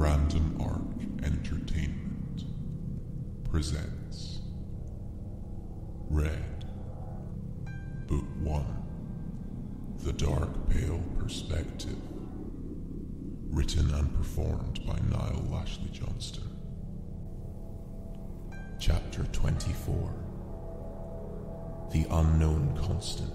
Random Arc Entertainment presents ReD, Book 1, The Dark Pale Perspective, written and performed by Lashley-Johnstone. Chapter 24, The Unknown Constant.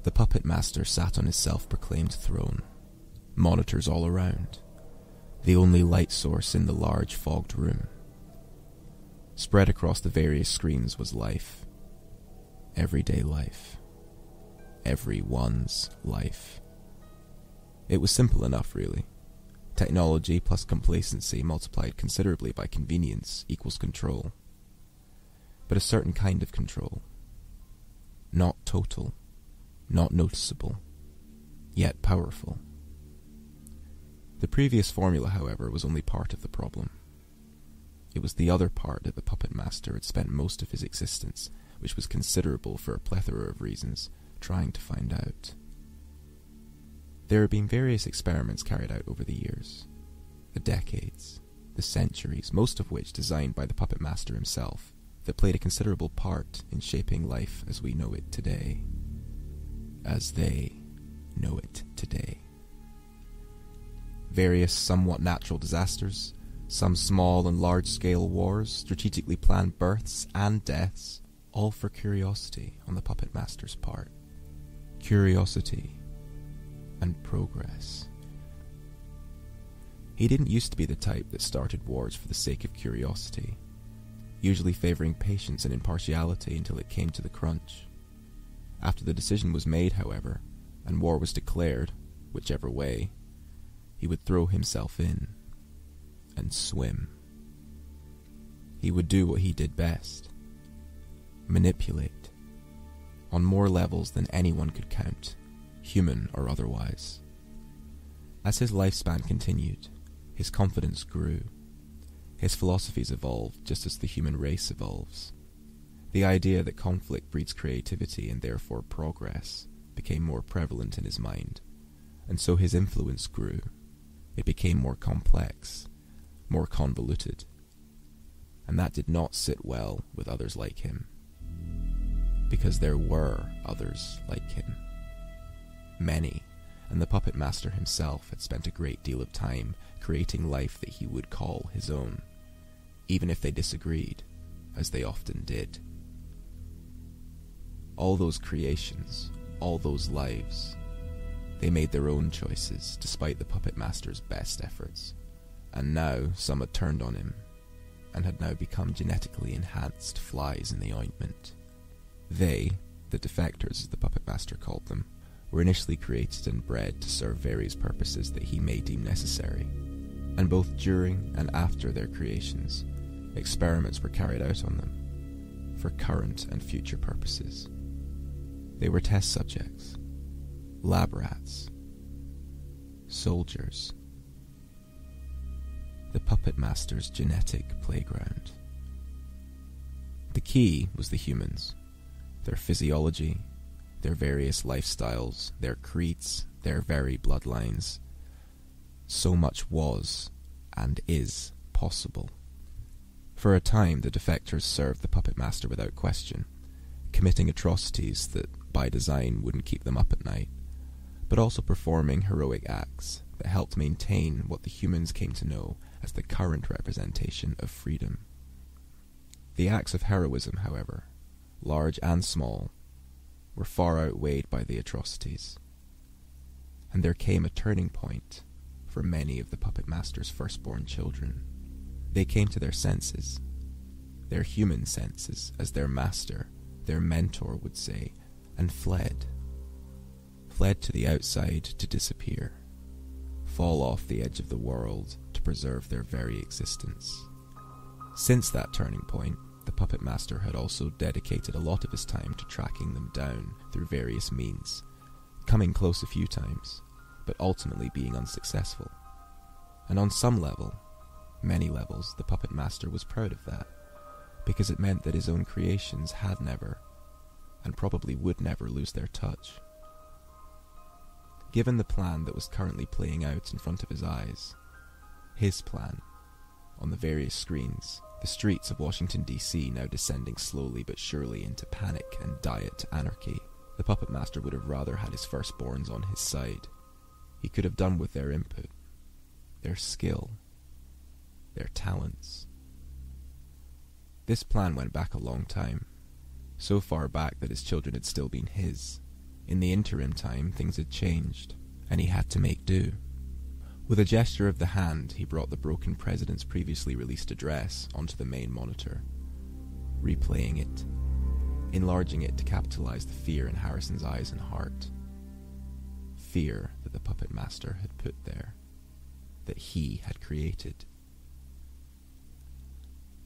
The puppet master sat on his self-proclaimed throne, monitors all around, the only light source in the large fogged room. Spread across the various screens was life. Everyday life. Everyone's life. It was simple enough, really. Technology plus complacency multiplied considerably by convenience equals control. But a certain kind of control. Not total. Not noticeable, yet powerful. The previous formula, however, was only part of the problem. It was the other part that the puppet master had spent most of his existence, which was considerable for a plethora of reasons, trying to find out. There have been various experiments carried out over the years, the decades, the centuries, most of which designed by the puppet master himself, that played a considerable part in shaping life as we know it today. As they know it today. Various somewhat natural disasters, some small and large-scale wars, strategically planned births and deaths, all for curiosity on the puppet master's part. Curiosity and progress. He didn't used to be the type that started wars for the sake of curiosity, usually favoring patience and impartiality until it came to the crunch. After the decision was made, however, and war was declared, whichever way, he would throw himself in and swim. He would do what he did best. Manipulate. On more levels than anyone could count, human or otherwise. As his lifespan continued, his confidence grew. His philosophies evolved just as the human race evolves. The idea that conflict breeds creativity and therefore progress became more prevalent in his mind, and so his influence grew. It became more complex, more convoluted, and that did not sit well with others like him, because there were others like him. Many, and the puppet master himself had spent a great deal of time creating life that he would call his own, even if they disagreed, as they often did. All those creations, all those lives, they made their own choices despite the puppet master's best efforts, and now some had turned on him, and had now become genetically enhanced flies in the ointment. They, the defectors as the puppet master called them, were initially created and bred to serve various purposes that he may deem necessary, and both during and after their creations, experiments were carried out on them, for current and future purposes. They were test subjects, lab rats, soldiers. The puppet master's genetic playground. The key was the humans, their physiology, their various lifestyles, their creeds, their very bloodlines. So much was, and is, possible. For a time the defectors served the puppet master without question, committing atrocities that by design wouldn't keep them up at night, but also performing heroic acts that helped maintain what the humans came to know as the current representation of freedom. The acts of heroism, however, large and small, were far outweighed by the atrocities, and there came a turning point for many of the puppet master's firstborn children. They came to their senses, their human senses, as their master, their mentor would say, and fled to the outside to disappear, fall off the edge of the world to preserve their very existence. Since that turning point, the puppet master had also dedicated a lot of his time to tracking them down through various means, coming close a few times, but ultimately being unsuccessful. And on some level, many levels, the puppet master was proud of that. because it meant that his own creations had never, and probably would never, lose their touch. Given the plan that was currently playing out in front of his eyes, his plan, on the various screens, the streets of Washington, D.C. now descending slowly but surely into panic and diet anarchy, the puppet master would have rather had his firstborns on his side. He could have done with their input, their skill, their talents. This plan went back a long time, so far back that his children had still been his. In the interim time, things had changed, and he had to make do. With a gesture of the hand, he brought the broken president's previously released address onto the main monitor, replaying it, enlarging it to capitalize the fear in Harrison's eyes and heart. Fear that the puppet master had put there, that he had created.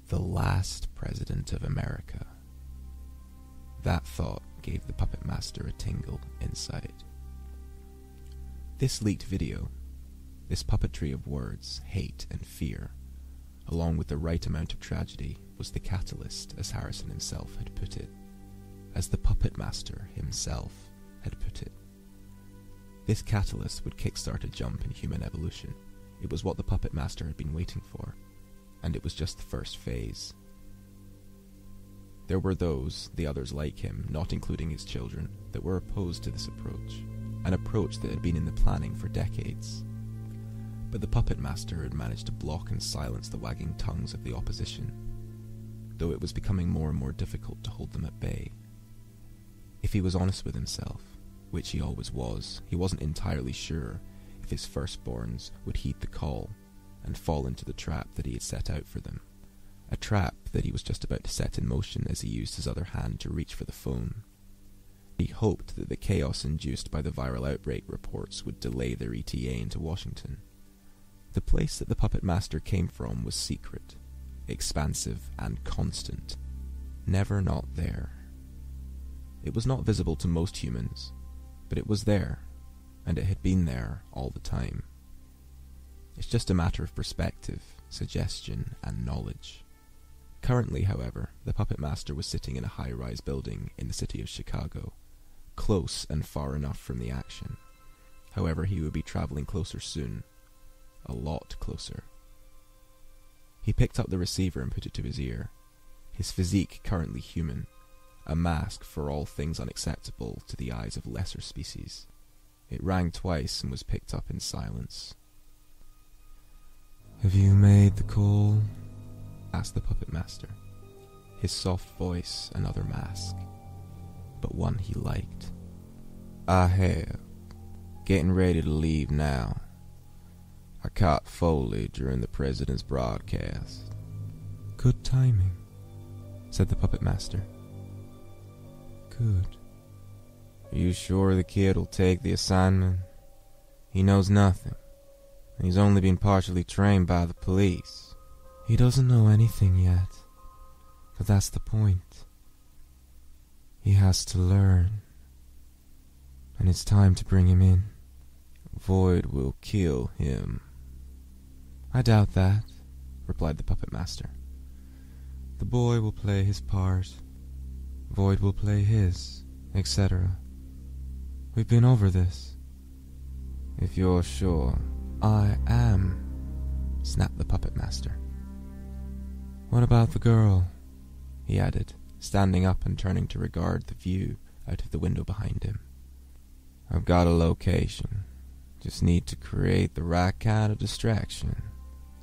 The last president of America. That thought gave the puppet master a tingle inside. This leaked video, this puppetry of words, hate and fear, along with the right amount of tragedy, was the catalyst, as Harrison himself had put it, as the puppet master himself had put it. This catalyst would kickstart a jump in human evolution. It was what the puppet master had been waiting for, and it was just the first phase. There were those, the others like him, not including his children, that were opposed to this approach, an approach that had been in the planning for decades. But the puppet master had managed to block and silence the wagging tongues of the opposition, though it was becoming more and more difficult to hold them at bay. If he was honest with himself, which he always was, he wasn't entirely sure if his firstborns would heed the call and fall into the trap that he had set out for them. A trap that he was just about to set in motion as he used his other hand to reach for the phone. He hoped that the chaos induced by the viral outbreak reports would delay their ETA into Washington. The place that the puppet master came from was secret, expansive and constant, never not there. It was not visible to most humans, but it was there, and it had been there all the time. It's just a matter of perspective, suggestion, and knowledge. Currently, however, the puppet master was sitting in a high-rise building in the city of Chicago, close and far enough from the action. However, he would be traveling closer soon, a lot closer. He picked up the receiver and put it to his ear, his physique currently human, a mask for all things unacceptable to the eyes of lesser species. It rang twice and was picked up in silence. "Have you made the call?" asked the puppet master, his soft voice another mask, but one he liked. "I have. Getting ready to leave now. I caught Foley during the president's broadcast." "Good timing," said the puppet master. "Good. Are you sure the kid will take the assignment? He knows nothing, and he's only been partially trained by the police." "He doesn't know anything yet, but that's the point. He has to learn, and it's time to bring him in." "Void will kill him." "I doubt that," replied the puppet master. "The boy will play his part, Void will play his, etc. We've been over this." "If you're sure." "I am," snapped the puppet master. "What about the girl?" he added, standing up and turning to regard the view out of the window behind him. "I've got a location. Just need to create the right kind of distraction."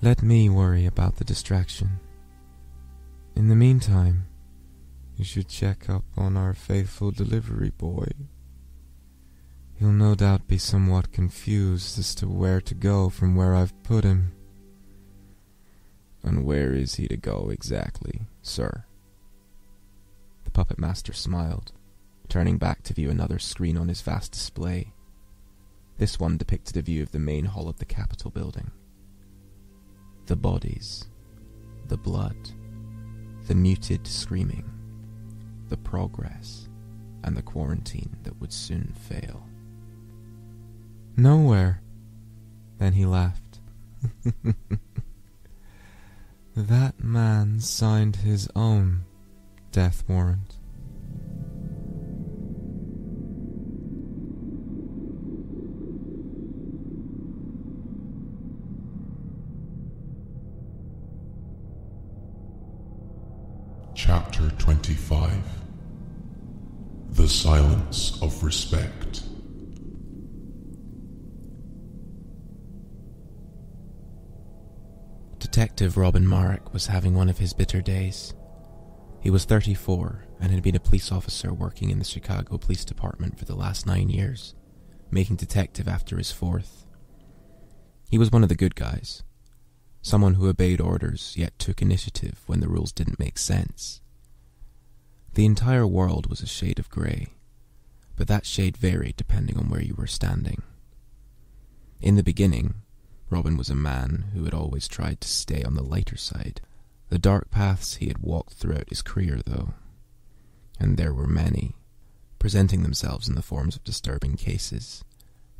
"Let me worry about the distraction. In the meantime, you should check up on our faithful delivery boy. He'll no doubt be somewhat confused as to where to go from where I've put him." "And where is he to go exactly, sir?" The puppet master smiled, turning back to view another screen on his vast display. This one depicted a view of the main hall of the Capitol building. The bodies, the blood, the muted screaming, the progress, and the quarantine that would soon fail. "Nowhere." Then he laughed. That man signed his own death warrant. Chapter 25. The Silence of Respect. Detective Robin Marek was having one of his bitter days. He was 34 and had been a police officer working in the Chicago Police Department for the last 9 years, making detective after his 4th. He was one of the good guys, someone who obeyed orders yet took initiative when the rules didn't make sense. The entire world was a shade of grey, but that shade varied depending on where you were standing. In the beginning, Robin was a man who had always tried to stay on the lighter side. The dark paths he had walked throughout his career, though, and there were many, presenting themselves in the forms of disturbing cases,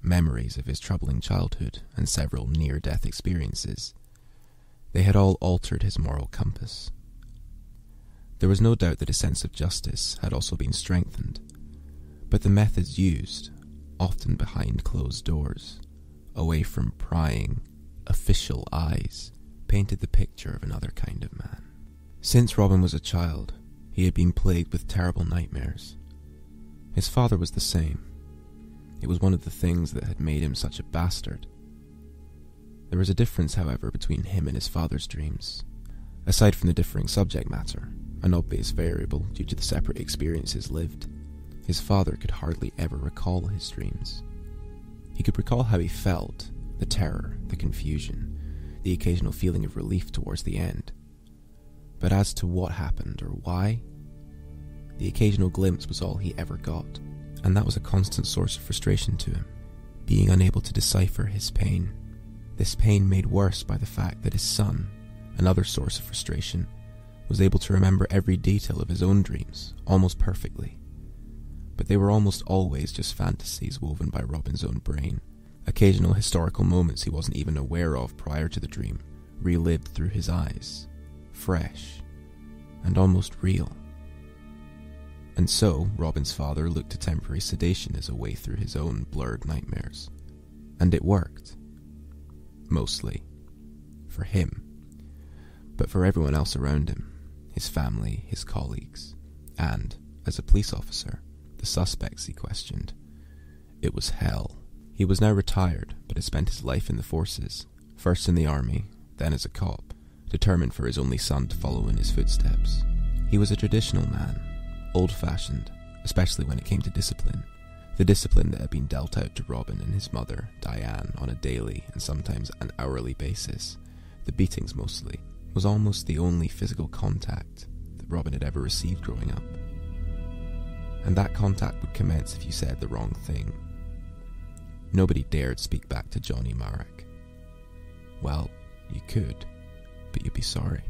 memories of his troubling childhood, and several near-death experiences. They had all altered his moral compass. There was no doubt that his sense of justice had also been strengthened, but the methods used, often behind closed doors, away from prying, official eyes, painted the picture of another kind of man. Since Robin was a child, he had been plagued with terrible nightmares. His father was the same. It was one of the things that had made him such a bastard. There was a difference, however, between him and his father's dreams. Aside from the differing subject matter, an obvious variable due to the separate experiences lived, his father could hardly ever recall his dreams. He could recall how he felt, the terror, the confusion, the occasional feeling of relief towards the end. But as to what happened or why, the occasional glimpse was all he ever got, and that was a constant source of frustration to him, being unable to decipher his pain. This pain made worse by the fact that his son, another source of frustration, was able to remember every detail of his own dreams, almost perfectly. But they were almost always just fantasies woven by Robin's own brain. Occasional historical moments he wasn't even aware of prior to the dream, relived through his eyes, fresh, and almost real. And so, Robin's father looked to temporary sedation as a way through his own blurred nightmares. And it worked. Mostly. For him. But for everyone else around him, his family, his colleagues, and, as a police officer, the suspects he questioned. It was hell. He was now retired, but had spent his life in the forces, first in the army, then as a cop, determined for his only son to follow in his footsteps. He was a traditional man, old-fashioned, especially when it came to discipline. The discipline that had been dealt out to Robin and his mother, Diane, on a daily and sometimes an hourly basis, the beatings mostly, was almost the only physical contact that Robin had ever received growing up. And that contact would commence if you said the wrong thing. Nobody dared speak back to Johnny Marek. Well, you could, but you'd be sorry.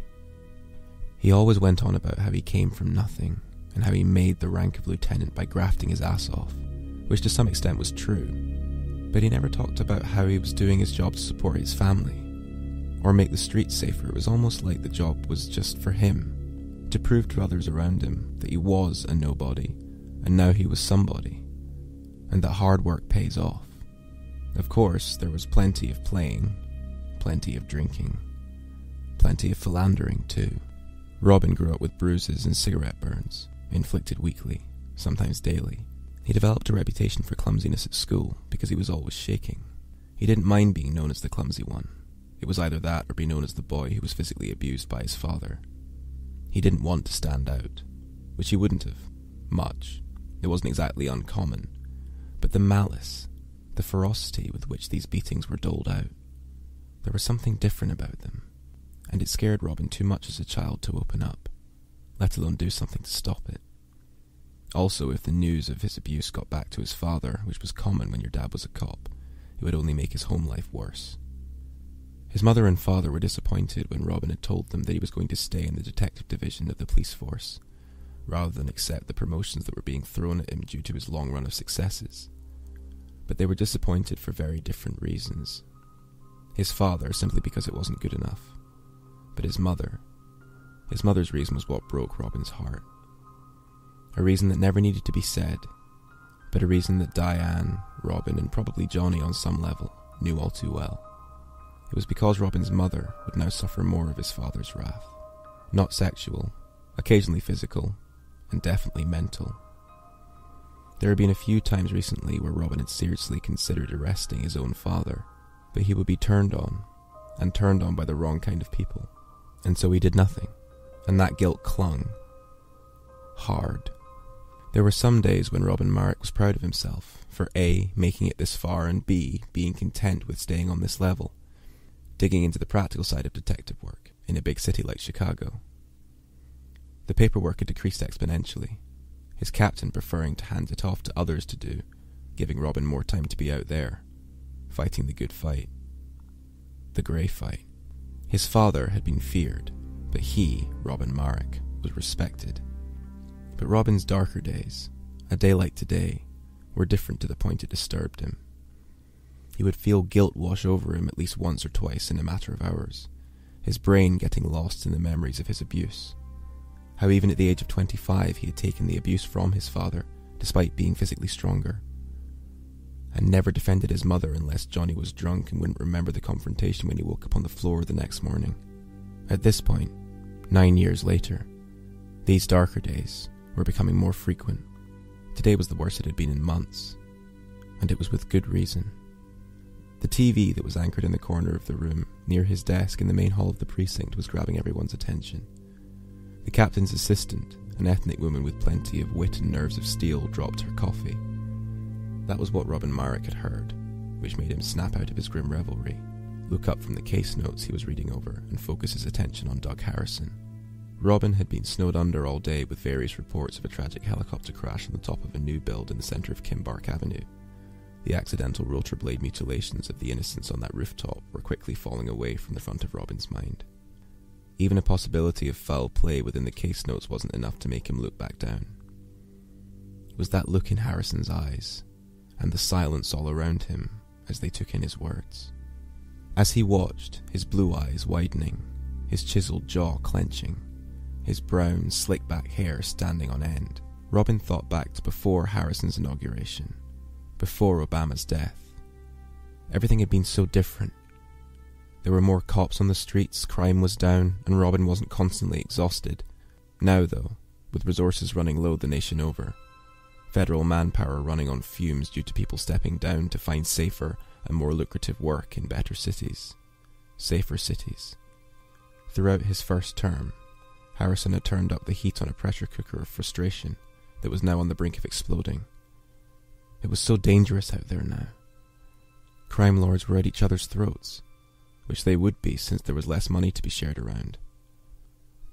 He always went on about how he came from nothing, and how he made the rank of lieutenant by grafting his ass off, which to some extent was true, but he never talked about how he was doing his job to support his family, or make the streets safer. It was almost like the job was just for him, to prove to others around him that he was a nobody, and now he was somebody, and that hard work pays off. Of course, there was plenty of playing, plenty of drinking, plenty of philandering too. Robin grew up with bruises and cigarette burns, inflicted weekly, sometimes daily. He developed a reputation for clumsiness at school because he was always shaking. He didn't mind being known as the clumsy one. It was either that or be known as the boy who was physically abused by his father. He didn't want to stand out, which he wouldn't have, much. It wasn't exactly uncommon, but the malice, the ferocity with which these beatings were doled out, there was something different about them, and it scared Robin too much as a child to open up, let alone do something to stop it. Also, if the news of his abuse got back to his father, which was common when your dad was a cop, it would only make his home life worse. His mother and father were disappointed when Robin had told them that he was going to stay in the detective division of the police force, rather than accept the promotions that were being thrown at him due to his long run of successes. But they were disappointed for very different reasons. His father, simply because it wasn't good enough. but his mother. His mother's reason was what broke Robin's heart. A reason that never needed to be said, but a reason that Diane, Robin, and probably Johnny on some level knew all too well. It was because Robin's mother would now suffer more of his father's wrath. Not sexual, occasionally physical, and definitely mental. There had been a few times recently where Robin had seriously considered arresting his own father, but he would be turned on, and turned on by the wrong kind of people. And so he did nothing, and that guilt clung. Hard. There were some days when Robin Marek was proud of himself for A, making it this far, and B, being content with staying on this level, digging into the practical side of detective work in a big city like Chicago. The paperwork had decreased exponentially, his captain preferring to hand it off to others to do, giving Robin more time to be out there, fighting the good fight. The grey fight. His father had been feared, but he, Robin Marek, was respected. But Robin's darker days, a day like today, were different to the point it disturbed him. He would feel guilt wash over him at least once or twice in a matter of hours, his brain getting lost in the memories of his abuse. How even at the age of 25 he had taken the abuse from his father, despite being physically stronger, and never defended his mother unless Johnny was drunk and wouldn't remember the confrontation when he woke up on the floor the next morning. At this point, 9 years later, these darker days were becoming more frequent. Today was the worst it had been in months, and it was with good reason. The TV that was anchored in the corner of the room, near his desk in the main hall of the precinct, was grabbing everyone's attention. The captain's assistant, an ethnic woman with plenty of wit and nerves of steel, dropped her coffee. That was what Robin Marek had heard, which made him snap out of his grim revelry, look up from the case notes he was reading over, and focus his attention on Doug Harrison. Robin had been snowed under all day with various reports of a tragic helicopter crash on the top of a new build in the centre of Kimbark Avenue. The accidental rotor blade mutilations of the innocents on that rooftop were quickly falling away from the front of Robin's mind. Even a possibility of foul play within the case notes wasn't enough to make him look back down. It was that look in Harrison's eyes, and the silence all around him as they took in his words. As he watched, his blue eyes widening, his chiseled jaw clenching, his brown, slick-back hair standing on end, Robin thought back to before Harrison's inauguration, before Obama's death. Everything had been so different. There were more cops on the streets, crime was down, and Robin wasn't constantly exhausted. Now, though, with resources running low the nation over, federal manpower running on fumes due to people stepping down to find safer and more lucrative work in better cities. Safer cities. Throughout his first term, Harrison had turned up the heat on a pressure cooker of frustration that was now on the brink of exploding. It was so dangerous out there now. Crime lords were at each other's throats, which they would be since there was less money to be shared around.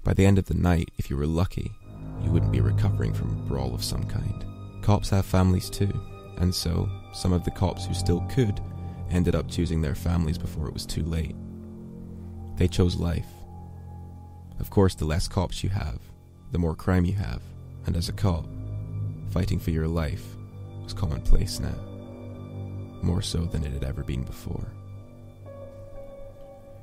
By the end of the night, if you were lucky, you wouldn't be recovering from a brawl of some kind. Cops have families too, and so some of the cops who still could ended up choosing their families before it was too late. They chose life. Of course, the less cops you have, the more crime you have, and as a cop, fighting for your life was commonplace now, more so than it had ever been before.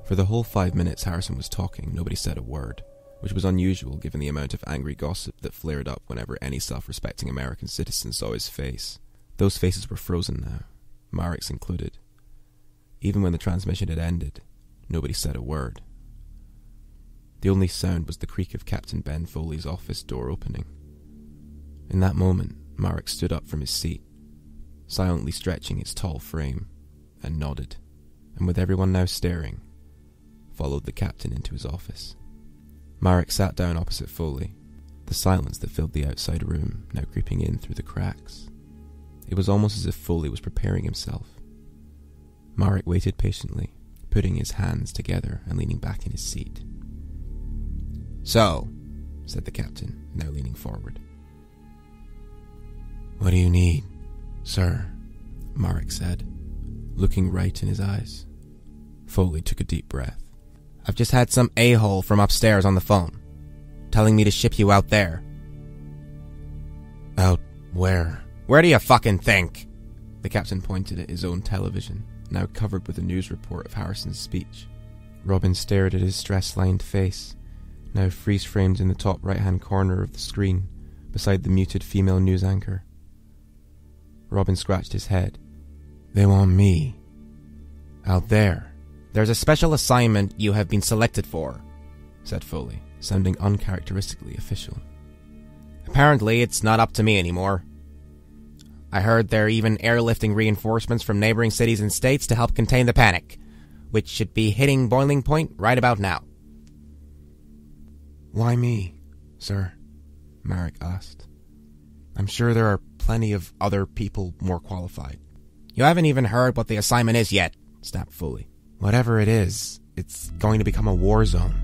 For the whole 5 minutes Harrison was talking, nobody said a word, which was unusual given the amount of angry gossip that flared up whenever any self-respecting American citizen saw his face. Those faces were frozen now, Marek's included. Even when the transmission had ended, nobody said a word. The only sound was the creak of Captain Ben Foley's office door opening. In that moment, Marek stood up from his seat, silently stretching his tall frame, and nodded, and with everyone now staring, followed the captain into his office. Marek sat down opposite Foley, the silence that filled the outside room now creeping in through the cracks. It was almost as if Foley was preparing himself. Marek waited patiently, putting his hands together and leaning back in his seat. "So," said the captain, now leaning forward. "What do you need, sir?" Marek said, looking right in his eyes. Foley took a deep breath. "I've just had some a-hole from upstairs on the phone, telling me to ship you out there." "Out where?" "Where do you fucking think?" The captain pointed at his own television, now covered with a news report of Harrison's speech. Robin stared at his stress-lined face, now freeze-framed in the top right-hand corner of the screen, beside the muted female news anchor. Robin scratched his head. They want me. Out there. There's a special assignment you have been selected for, said Foley, sounding uncharacteristically official. Apparently, it's not up to me anymore. I heard they're even airlifting reinforcements from neighboring cities and states to help contain the panic, which should be hitting boiling point right about now. Why me, sir? Marek asked. I'm sure there are plenty of other people more qualified. You haven't even heard what the assignment is yet, snapped Foley. Whatever it is, it's going to become a war zone.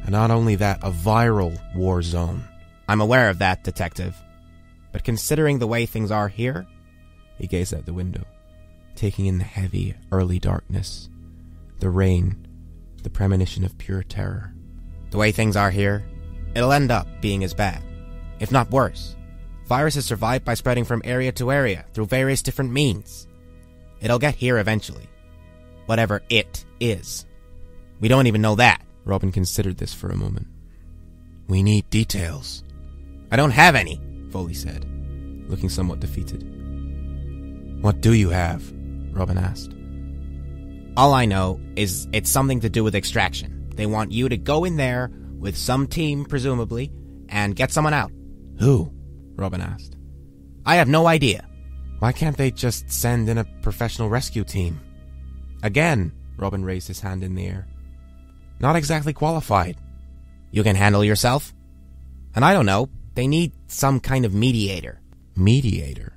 And not only that, a viral war zone. I'm aware of that, Detective. But considering the way things are here, he gazed out the window, taking in the heavy, early darkness, the rain, the premonition of pure terror. The way things are here, it'll end up being as bad, if not worse. Viruses survive by spreading from area to area through various different means. It'll get here eventually. Whatever it is. We don't even know that. Robin considered this for a moment. We need details. I don't have any, Foley said, looking somewhat defeated. What do you have? Robin asked. All I know is it's something to do with extraction. They want you to go in there with some team, presumably, and get someone out. Who? Robin asked. I have no idea. Why can't they just send in a professional rescue team? Again, Robin raised his hand in the air. Not exactly qualified. You can handle yourself? And I don't know, they need some kind of mediator. Mediator?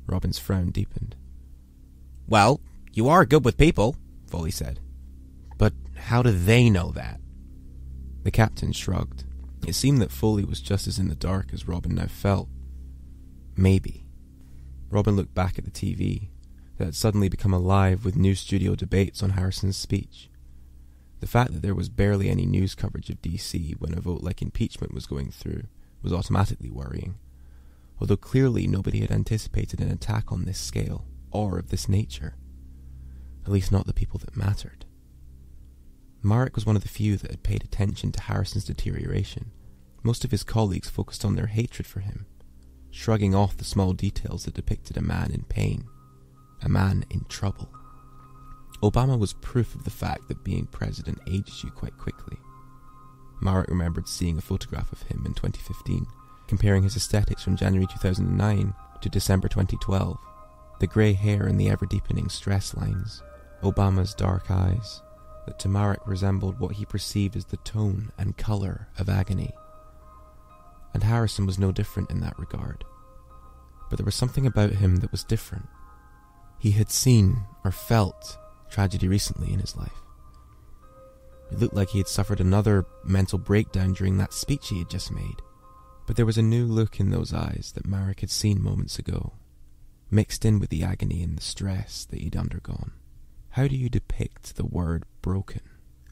Robin's frown deepened. Well, you are good with people, Foley said. But how do they know that? The captain shrugged. It seemed that Foley was just as in the dark as Robin now felt. Maybe. Robin looked back at the TV that had suddenly become alive with news studio debates on Harrison's speech. The fact that there was barely any news coverage of DC when a vote like impeachment was going through was automatically worrying, although clearly nobody had anticipated an attack on this scale, or of this nature. At least not the people that mattered. Marek was one of the few that had paid attention to Harrison's deterioration. Most of his colleagues focused on their hatred for him, shrugging off the small details that depicted a man in pain, a man in trouble. Obama was proof of the fact that being president ages you quite quickly. Marek remembered seeing a photograph of him in 2015, comparing his aesthetics from January 2009 to December 2012. The grey hair and the ever-deepening stress lines, Obama's dark eyes, that to Marek resembled what he perceived as the tone and colour of agony. And Harrison was no different in that regard. But there was something about him that was different. He had seen, or felt, tragedy recently in his life. It looked like he had suffered another mental breakdown during that speech he had just made. But there was a new look in those eyes that Marek had seen moments ago, mixed in with the agony and the stress that he'd undergone. How do you depict the word broken?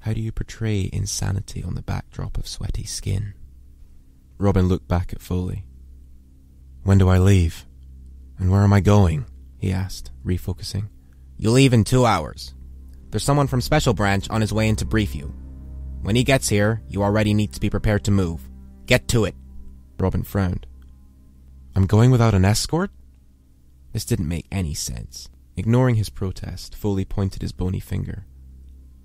How do you portray insanity on the backdrop of sweaty skin? Robin looked back at Foley. When do I leave? And where am I going? He asked, refocusing. You leave in 2 hours. There's someone from Special Branch on his way in to brief you. When he gets here, you already need to be prepared to move. Get to it. Robin frowned. I'm going without an escort? This didn't make any sense. Ignoring his protest, Foley pointed his bony finger.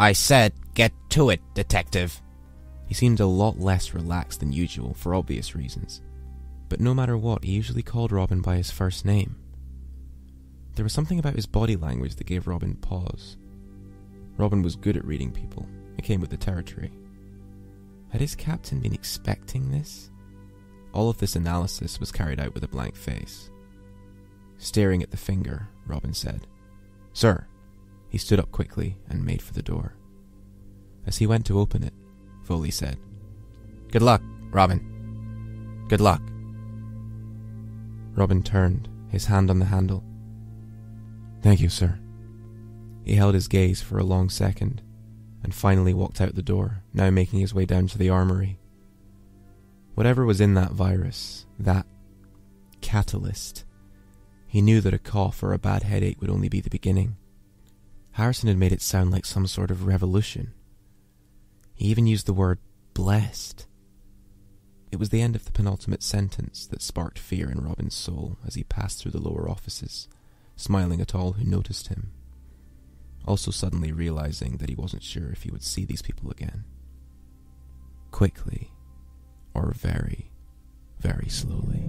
I said, get to it, detective. He seemed a lot less relaxed than usual, for obvious reasons. But no matter what, he usually called Robin by his first name. There was something about his body language that gave Robin pause. Robin was good at reading people. It came with the territory. Had his captain been expecting this? All of this analysis was carried out with a blank face. Staring at the finger, Robin said, Sir. He stood up quickly and made for the door. As he went to open it, Foley said, Good luck, Robin. Good luck. Robin turned, his hand on the handle. Thank you, sir. He held his gaze for a long second, and finally walked out the door, now making his way down to the armory. Whatever was in that virus, that catalyst, he knew that a cough or a bad headache would only be the beginning. Harrison had made it sound like some sort of revolution, He even used the word blessed. It was the end of the penultimate sentence that sparked fear in Robin's soul as he passed through the lower offices, smiling at all who noticed him, also suddenly realizing that he wasn't sure if he would see these people again. Quickly, or very, very slowly.